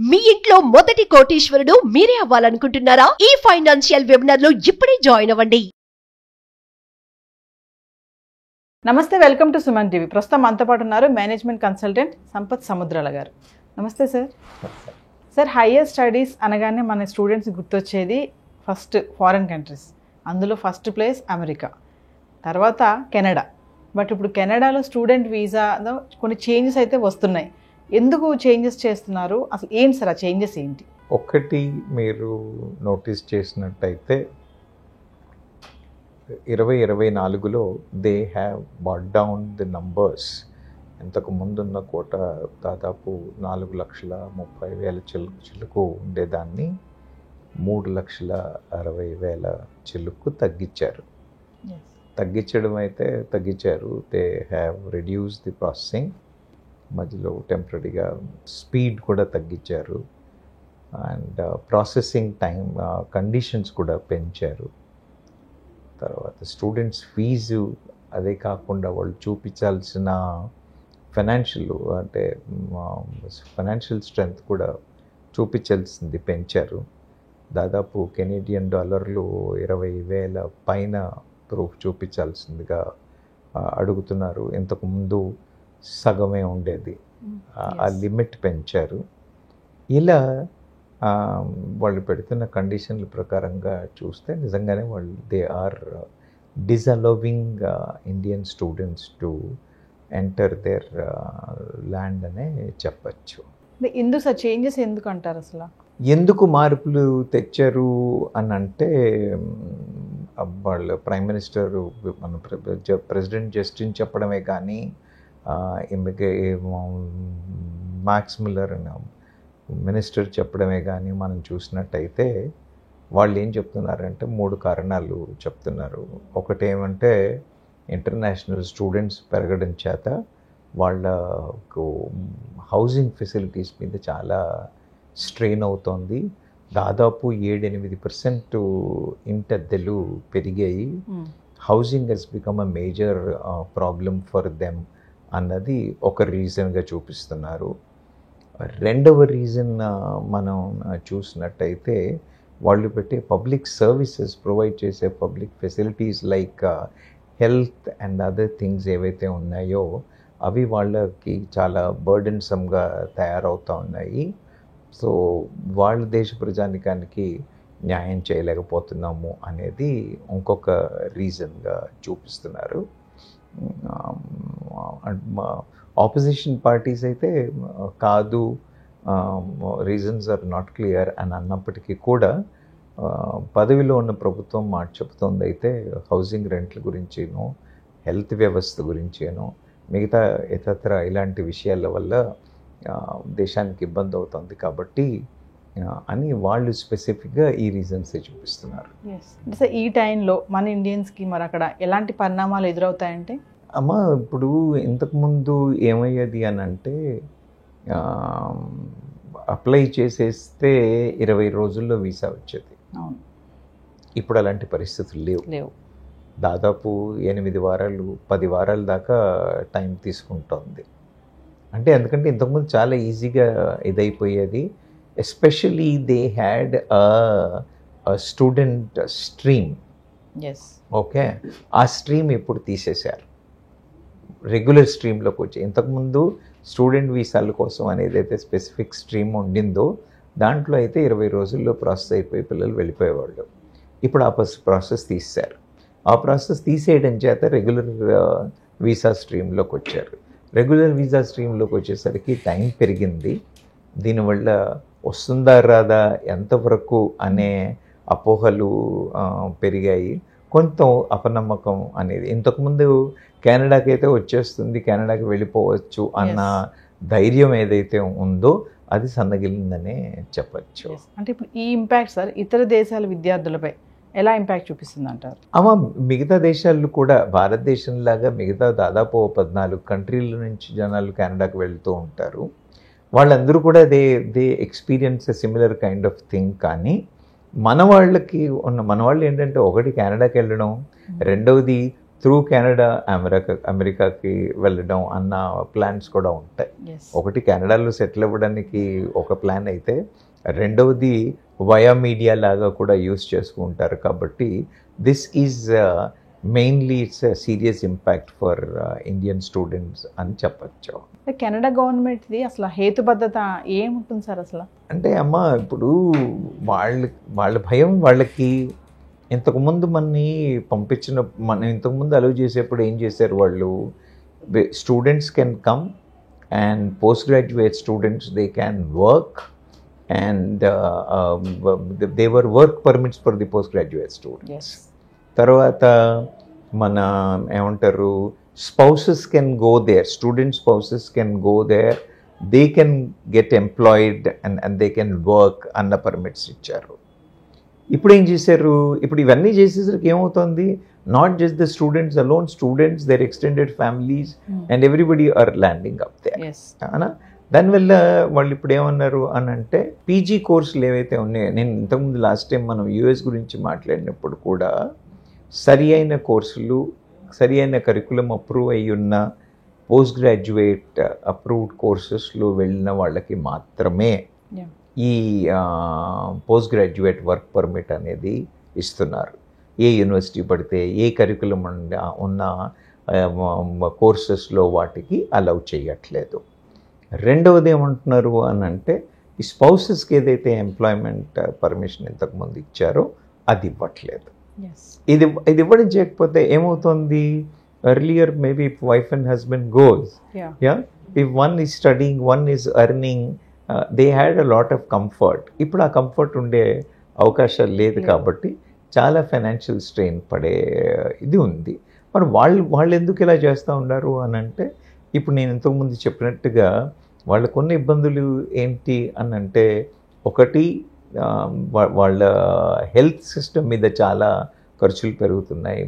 మీ ఇంట్లో మొదటి కోటీశ్వరుడు మీరే అవ్వాలనుకుంటున్నారా? ఈ ఫైనాన్షియల్ వెబినార్ లో ఇప్పుడే జాయిన్ అవ్వండి. నమస్తే, వెల్కమ్ టు సుమన్ టీవీ. ప్రస్తుతం మనతో పాటు ఉన్నారు మేనేజ్మెంట్ కన్సల్టెంట్ సంపత్ సముద్రాల గారు. నమస్తే సార్. సార్, హైయర్ స్టడీస్ అనగానే మన స్టూడెంట్స్ గుర్తొచ్చేది ఫస్ట్ ఫారిన్ కంట్రీస్. అందులో ఫస్ట్ ప్లేస్ అమెరికా, తర్వాత కెనడా. బట్ ఇప్పుడు కెనడాలో స్టూడెంట్ వీసాలో కొన్ని చేంజెస్ అయితే వస్తున్నాయి. ఎందుకు చేంజెస్ చేస్తున్నారు? అసలు ఏంటి సార్ ఆ చేంజెస్ ఏంటి? ఒకటి మీరు నోటీస్ చేసినట్టయితే 2024లో they have bought down the numbers. ఇంతకు ముందున్న కోట దాదాపు 4,30,000 చిలుకు ఉండేదాన్ని 3,60,000 చిలుకు తగ్గించారు. తగ్గించడం అయితే తగ్గించారు. They have reduce the processing. మధ్యలో టెంపరీగా స్పీడ్ కూడా తగ్గించారు అండ్ ప్రాసెసింగ్ టైం కండిషన్స్ కూడా పెంచారు. తర్వాత స్టూడెంట్స్ ఫీజు, అదే కాకుండా వాళ్ళు చూపించాల్సిన ఫైనాన్షియల్ స్ట్రెంగ్త్ కూడా చూపించాల్సింది పెంచారు. దాదాపు కెనేడియన్ డాలర్లు 20,000 పైన ప్రూఫ్ చూపించాల్సిందిగా అడుగుతున్నారు. ఇంతకుముందు సగమే ఉండేది. ఆ లిమిట్ పెంచారు. ఇలా వాళ్ళు పెడుతున్న కండిషన్ల ప్రకారంగా చూస్తే నిజంగానే వాళ్ళు they are disallowing Indian students to enter their land అనే చెప్పచ్చు. ఎందుకు సార్ చేంజెస్ ఎందుకు అంటారు? అసలు ఎందుకు మార్పులు తెచ్చారు అని అంటే, వాళ్ళు ప్రైమ్ మినిస్టర్, మన ప్రెసిడెంట్ జస్టిన్ చెప్పడమే కానీ మ్యాక్స్ మిల్లర్ అనే మినిస్టర్ చెప్పడమే కానీ మనం చూసినట్టయితే వాళ్ళు ఏం చెప్తున్నారంటే 3 కారణాలు చెప్తున్నారు. ఒకటేమంటే ఇంటర్నేషనల్ స్టూడెంట్స్ పెరగడం చేత వాళ్ళకు హౌసింగ్ ఫెసిలిటీస్ మీద చాలా స్ట్రెయిన్ అవుతోంది. దాదాపు 7-8% ఇంటద్దెలు పెరిగాయి. Housing has become a major problem for them అన్నది ఒక రీజన్గా చూపిస్తున్నారు. రెండవ రీజన్ మనం చూసినట్టయితే వాళ్ళు పెట్టే పబ్లిక్ సర్వీసెస్, ప్రొవైడ్ చేసే public facilities like health and other things ఏవైతే ఉన్నాయో అవి వాళ్ళకి చాలా బర్డెన్సమ్గా తయారవుతూ ఉన్నాయి. సో వాళ్ళ దేశ ప్రజానికానికి న్యాయం చేయలేకపోతున్నాము అనేది ఇంకొక రీజన్గా చూపిస్తున్నారు. ఆపోజిషన్ పార్టీస్ అయితే కాదు, రీజన్స్ ఆర్ నాట్ క్లియర్ అని అన్నప్పటికీ కూడా పదవిలో ఉన్న ప్రభుత్వం మాట చెప్తుంది అయితే హౌసింగ్ రెంట్ల గురించేనో, హెల్త్ వ్యవస్థ గురించేనో, మిగతా ఇతర ఇలాంటి విషయాల వల్ల దేశానికి ఇబ్బంది అవుతుంది కాబట్టి అని వాళ్ళు స్పెసిఫిక్గా ఈ రీజన్సే చూపిస్తున్నారు. సార్, ఈ టైంలో మన ఇండియన్స్కి మరి అక్కడ ఎలాంటి పరిణామాలు ఎదురవుతాయంటే? అమ్మ, ఇప్పుడు ఇంతకుముందు ఏమయ్యేది అని అంటే అప్లై చేసేస్తే 20 రోజుల్లో వీసా వచ్చేది. ఇప్పుడు అలాంటి పరిస్థితులు లేవు. దాదాపు 8 వారాలు 10 వారాల దాకా టైం తీసుకుంటుంది. అంటే ఎందుకంటే ఇంతకుముందు చాలా ఈజీగా ఇదైపోయేది. Especially they had student stream. Okay, ఆ స్ట్రీమ్ ఇప్పుడు తీసేశారు. రెగ్యులర్ స్ట్రీమ్లోకి వచ్చి ఇంతకుముందు స్టూడెంట్ వీసాల కోసం అనేది అయితే స్పెసిఫిక్ స్ట్రీమ్ ఉండిందో దాంట్లో అయితే 20 రోజుల్లో ప్రాసెస్ అయిపోయి పిల్లలు వెళ్ళిపోయేవాళ్ళు. ఇప్పుడు ఆ ప్రాసెస్ తీసేశారు. ఆ ప్రాసెస్ తీసేయడం చేత రెగ్యులర్ వీసా స్ట్రీమ్లోకి వచ్చారు. రెగ్యులర్ వీసా స్ట్రీమ్లోకి వచ్చేసరికి టైం పెరిగింది. దీనివల్ల వస్తుందా రాదా, ఎంతవరకు అనే అపోహలు పెరిగాయి. కొంత అపనమ్మకం అనేది, ఇంతకుముందు కెనడాకి అయితే వచ్చేస్తుంది, కెనడాకి వెళ్ళిపోవచ్చు అన్న ధైర్యం ఏదైతే ఉందో అది సన్నగిలిందనే చెప్పచ్చు. అంటే ఇప్పుడు ఈ ఇంపాక్ట్ సార్ ఇతర దేశాల విద్యార్థులపై ఎలా ఇంపాక్ట్ చూపిస్తుంది అంటారు? మిగతా దేశాలు కూడా భారతదేశంలాగా మిగతా దాదాపు 14 కంట్రీల నుంచి జనాలు కెనడాకి వెళ్తూ ఉంటారు. వాళ్ళందరూ కూడా they experience a similar kind of thing. కానీ మన వాళ్ళు ఏంటంటే ఒకటి కెనడాకి వెళ్ళడం, రెండవది త్రూ కెనడా అమెరికాకి వెళ్ళడం అన్న ప్లాన్స్ కూడా ఉంటాయి. ఒకటి కెనడాలో సెటిల్ అవ్వడానికి ఒక ప్లాన్ అయితే, రెండవది వయా మీడియా లాగా కూడా యూస్ చేసుకుంటారు. కాబట్టి this is mainly it's serious impact for Indian students అని చెప్పచ్చు. కెనడా గవర్నమెంట్ది అసలు హేతుబద్ధత ఏముంటుంది సార్ అసలు? అంటే అమ్మ, ఇప్పుడు వాళ్ళ భయం వాళ్ళకి. ఇంతకుముందు మనం ఇంతకుముందు అలౌ చేసేప్పుడు ఏం చేశారు వాళ్ళు, students can come and post graduate students they can work and they were work permits for the post graduate students. తర్వాత మన ఏమంటారు, spouses can go there, student spouses can go there, they can get employed and they can work అన్న permits ఇచ్చారు. ఇప్పుడు ఏం చేశారు, ఇప్పుడు ఇవన్నీ చేసేసరికి ఏమవుతుంది, not just the students alone, students, their extended families and everybody are landing up there. దానివల్ల వాళ్ళు ఇప్పుడు ఏమన్నారు అని అంటే, పీజీ కోర్సులు ఏవైతే ఉన్నాయో, నేను ఇంతకుముందు లాస్ట్ టైం మనం యూఎస్ గురించి మాట్లాడినప్పుడు కూడా సరి అయిన కోర్సులు, సరి అయిన కరికులం అప్రూవ్ అయ్యి ఉన్న పోస్ట్ గ్రాడ్యుయేట్ అప్రూవ్డ్ కోర్సెస్లో వెళ్ళిన వాళ్ళకి మాత్రమే ఈ పోస్ట్ గ్రాడ్యుయేట్ వర్క్ పర్మిట్ అనేది ఇస్తున్నారు. ఏ యూనివర్సిటీ పడితే, ఏ కరికులం ఉన్న కోర్సెస్లో వాటికి అలౌ చేయట్లేదు. రెండవది ఏమంటున్నారు అని అంటే, ఈ స్పౌసెస్కి ఏదైతే ఎంప్లాయ్మెంట్ పర్మిషన్ ఇంతకుముందు ఇచ్చారో అది ఇవ్వట్లేదు. ఇది ఇవ్వడం చేయకపోతే ఏమవుతుంది, earlier maybe if wife and husband goes, if one is studying, one is earning, they had a lot of comfort. ఇప్పుడు ఆ కంఫర్ట్ ఉండే అవకాశాలు లేదు కాబట్టి చాలా ఫైనాన్షియల్ స్ట్రెయిన్ పడే ఇది ఉంది. మరి వాళ్ళు ఎందుకు ఇలా చేస్తూ ఉన్నారు అని అంటే, ఇప్పుడు నేను ఇంతకుముందు చెప్పినట్టుగా వాళ్ళకున్న ఇబ్బందులు ఏంటి అని అంటే, ఒకటి వాళ్ళ హెల్త్ సిస్టమ్ మీద చాలా ఖర్చులు పెరుగుతున్నాయి,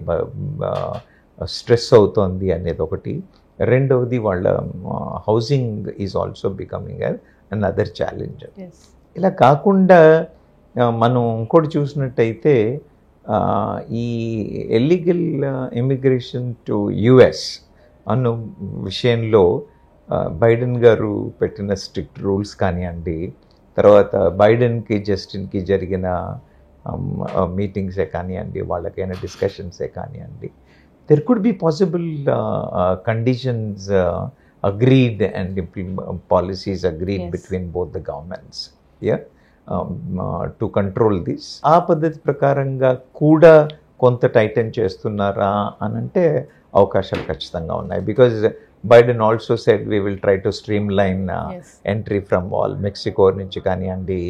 స్ట్రెస్ అవుతోంది అనేది ఒకటి. రెండవది వాళ్ళ housing is also becoming and other challenge. ఇలా కాకుండా మనం ఇంకోటి చూసినట్టయితే, ఈ ఎల్లీగల్ ఇమిగ్రేషన్ టు యుఎస్ అన్న విషయంలో బైడెన్ గారు పెట్టిన స్ట్రిక్ట్ రూల్స్ కానివ్వండి, తర్వాత బైడెన్కి జస్టిన్కి జరిగిన మీటింగ్సే కానివ్వండి, వాళ్ళకైనా డిస్కషన్సే కానివ్వండి, there could be possible conditions agreed and policies agreed between both the governments to control this. ఆ పద్ధతి ప్రకారంగా కూడా కొంత టైటన్ చేస్తున్నారా అని అంటే అవకాశాలు ఖచ్చితంగా ఉన్నాయి. Because Biden also said we will try to stream line entry from all, Mexico నుంచి కానివ్వండి,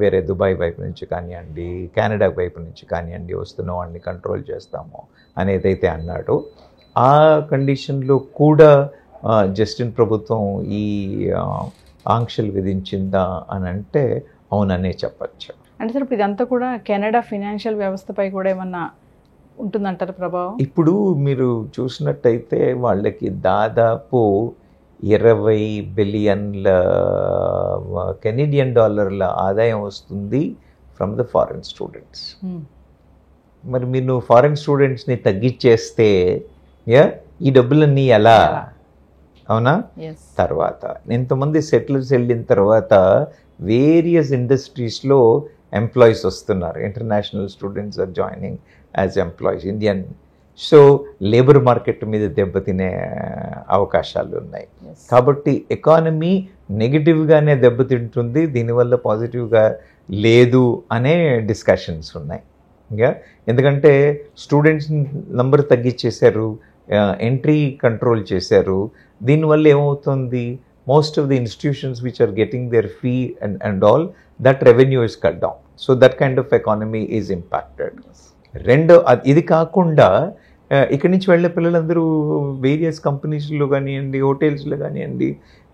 వేరే దుబాయ్ వైపు నుంచి కానివ్వండి, కెనడా వైపు నుంచి కానివ్వండి, వస్తున్న వాళ్ళని కంట్రోల్ చేస్తాము అనేదైతే అన్నాడు. ఆ కండిషన్లో కూడా జస్టిన్ ప్రభుత్వం ఈ ఆంక్షలు విధించిందా అని అంటే అవుననే చెప్పచ్చు. అంటే సార్ ఇప్పుడు ఇదంతా కూడా కెనడా ఫినాన్షియల్ వ్యవస్థపై కూడా ఏమన్నా ఉంటుందంటారు ప్రభావం? ఇప్పుడు మీరు చూసినట్టయితే వాళ్ళకి దాదాపు 20 బిలియన్ల కెనడియన్ డాలర్ల ఆదాయం వస్తుంది ఫ్రమ్ ద ఫారిన్ స్టూడెంట్స్. మరి మీరు ఫారిన్ స్టూడెంట్స్ని తగ్గించేస్తే ఈ డబ్బులన్నీ ఎలా, అవునా? తర్వాత ఇంతమంది సెటిలర్స్ వెళ్ళిన తర్వాత వేరియస్ ఇండస్ట్రీస్లో ఎంప్లాయీస్ వస్తున్నారు, international students are joining as employees, Indian. So labour market మీద దెబ్బతినే అవకాశాలు ఉన్నాయి. కాబట్టి ఎకానమీ నెగిటివ్గానే దెబ్బతింటుంది, దీనివల్ల పాజిటివ్గా లేదు అనే డిస్కషన్స్ ఉన్నాయి. ఇంకా ఎందుకంటే స్టూడెంట్స్ నంబర్ తగ్గించేశారు, ఎంట్రీ కంట్రోల్ చేశారు. దీనివల్ల ఏమవుతుంది, most of the institutions which are getting their fee and all that revenue is cut down. So that kind of economy is impacted. ఇది కాకుండా ఇక్కడి నుంచి వెళ్ళే పిల్లలందరూ వేరియస్ కంపెనీస్లో కానివ్వండి, హోటల్స్లో కానివ్వండి,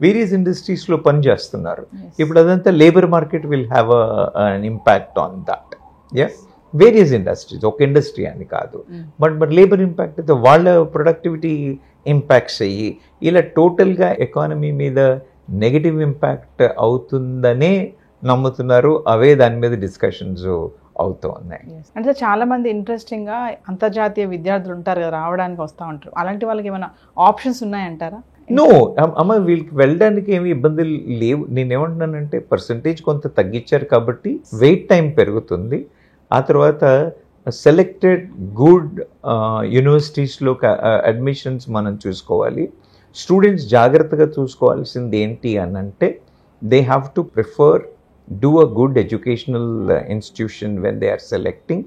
వేరియస్ ఇండస్ట్రీస్లో పనిచేస్తున్నారు. ఇప్పుడు అదంతా labour market will have an impact on that. Various industries, ఒక ఇండస్ట్రీ అని కాదు, బట్ లేబర్ ఇంపాక్ట్ అయితే వాళ్ళ ప్రొడక్టివిటీ ఇంపాక్ట్స్ అయ్యి ఇలా టోటల్గా ఎకానమీ మీద నెగిటివ్ ఇంపాక్ట్ అవుతుందనే నమ్ముతున్నారు. అవే దాని మీద డిస్కషన్స్ అవుతూ ఉన్నాయి. అంటే చాలా మంది ఇంట్రెస్టింగ్ గా అంతర్జాతీయ విద్యార్థులు ఉంటారు కదా, రావడానికి వస్తూ ఉంటారు. అలాంటి వాళ్ళకి ఏమైనా ఆప్షన్స్ ఉన్నాయంటారా? నో అమ్మ, వీళ్ళకి వెళ్ళడానికి ఏమి ఇబ్బందులు లేవు. నేనేమంటున్నానంటే పర్సంటేజ్ కొంత తగ్గించారు కాబట్టి వెయిట్ టైం పెరుగుతుంది. ఆ తర్వాత సెలెక్టెడ్ గుడ్ యూనివర్సిటీస్లో అడ్మిషన్స్ మనం చూసుకోవాలి. స్టూడెంట్స్ జాగ్రత్తగా చూసుకోవాల్సింది ఏంటి అని అంటే they have to prefer do a good educational institution when they are selecting.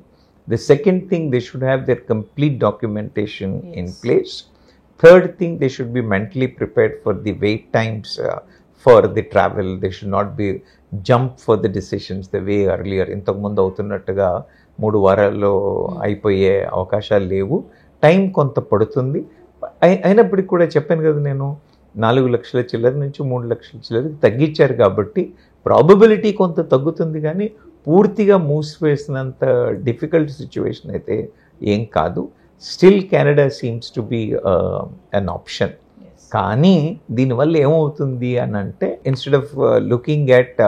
The second thing, they should have their complete documentation in place. Third thing, they should be mentally prepared for the wait times for the travel. They should not be jump for the decisions the way earlier. ఇంతకు ముందు అవుతున్నట్టుగా 3 వారాల్లో అయిపోయే అవకాశాలు లేవు. Time కొంత పడుతుంది. అయినప్పటికీ కూడా చెప్పాను కదా, నేను 4 లక్షల చిల్లర నుంచి 3 లక్షల చిల్లరకి తగ్గించారు కాబట్టి ప్రాబబిలిటీ కొంత తగ్గుతుంది, కానీ పూర్తిగా మూసివేసినంత డిఫికల్ట్ సిచ్యువేషన్ అయితే ఏం కాదు. Still Canada seems to be an option. కానీ దీనివల్ల ఏమవుతుంది అని అంటే instead of looking at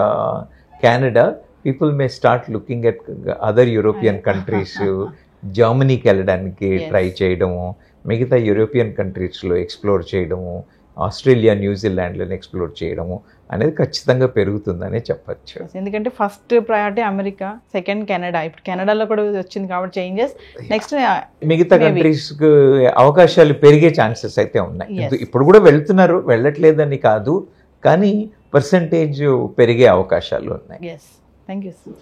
Canada, people may start looking at other European countries. జర్మనీకి వెళ్ళడానికి ట్రై చేయడము, మిగతా యూరోపియన్ కంట్రీస్లో ఎక్స్ప్లోర్ చేయడము, ఆస్ట్రేలియా, న్యూజిలాండ్లో ఎక్స్ప్లోర్ చేయడము అనేది ఖచ్చితంగా పెరుగుతుందనే చెప్పచ్చు. ఎందుకంటే first priority America, second Canada. ఇప్పుడు కెనడాలో కూడా వచ్చింది కాబట్టి చేంజెస్. నెక్స్ట్ మిగతా కంట్రీస్కి అవకాశాలు పెరిగే ఛాన్సెస్ అయితే ఉన్నాయి. ఇప్పుడు కూడా వెళ్తున్నారు, వెళ్ళట్లేదని కాదు, కానీ పర్సంటేజ్ పెరిగే అవకాశాలు ఉన్నాయి. Thank you sir.